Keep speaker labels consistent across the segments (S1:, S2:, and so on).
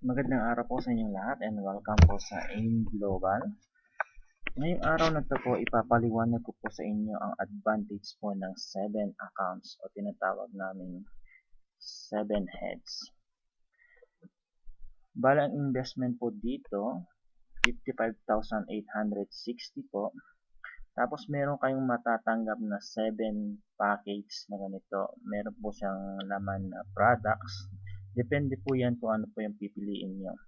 S1: Magandang araw po sa inyong lahat and welcome po sa AIM Global. Ngayong araw na ito po, ipapaliwanag ko po sa inyo ang advantage po ng 7 accounts o tinatawag namin 7 heads. Bala ang investment po dito, 55,860 po. Tapos meron kayong matatanggap na 7 package na ganito. Meron po siyang laman na products. Depende po yan kung ano po yung pipiliin nyo.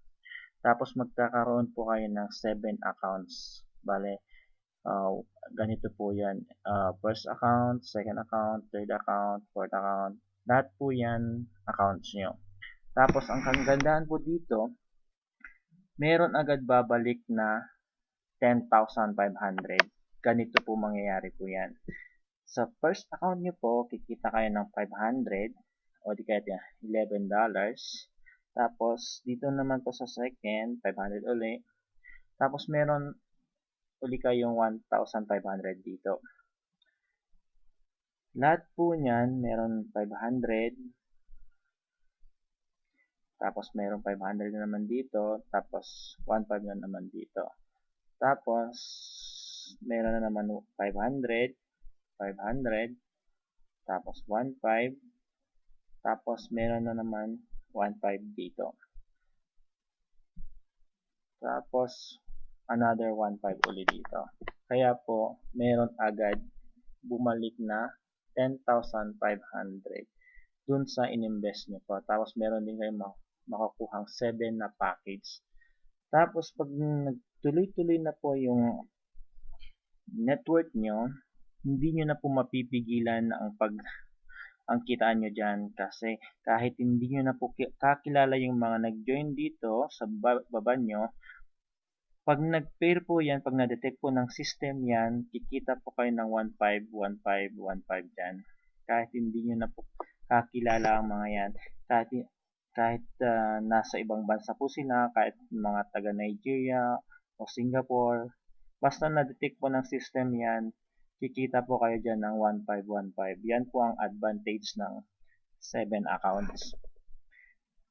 S1: Tapos magkakaroon po kayo ng 7 accounts. Bale, ganito po yan. First account, second account, third account, fourth account. Lahat po yan accounts nyo. Tapos ang kagandahan po dito, meron agad babalik na 10,500. Ganito po mangyayari po yan. Sa first account nyo po, kikita kayo ng 500 o di kaya $11. Tapos, dito naman po sa second, 500 uli. Tapos, meron uli kayong 1,500 dito. Lahat po niyan, meron 500. Tapos, meron 500 na naman dito. Tapos, 1,500 na naman dito. Tapos, meron na naman 500. 500. Tapos, 1,500. Tapos, meron na naman 1,500 dito. Tapos, another 1,500 ulit dito. Kaya po, meron agad bumalik na 10,500 dun sa ininvest nyo po. Tapos, meron din kayong makakuhang 7 na package. Tapos, pag nagtuloy-tuloy na po yung network nyo, hindi nyo na po mapipigilan ang kitaan nyo dyan kasi kahit hindi nyo na po kakilala yung mga nag-join dito sa baba nyo, pag nag-pair po yan, pag na-detect po ng system yan, kikita po kayo ng 1,500, 1,500, 1,500 dyan. Kahit hindi nyo na po kakilala ang mga yan, kahit nasa ibang bansa po sila, kahit mga taga Nigeria o Singapore, basta na-detect po ng system yan, kikita po kayo dyan ng 1,500, 1,500. Yan po ang advantage ng 7 accounts.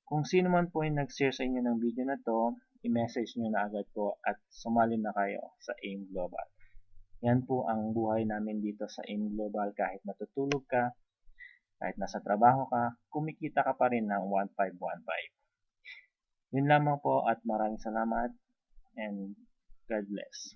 S1: Kung sino man po yung nag-share sa inyo ng video na to, i-message nyo na agad po at sumali na kayo sa AIM Global. Yan po ang buhay namin dito sa AIM Global. Kahit natutulog ka, kahit nasa trabaho ka, kumikita ka pa rin ng 1,500, 1,500. Yun lamang po at maraming salamat and God bless.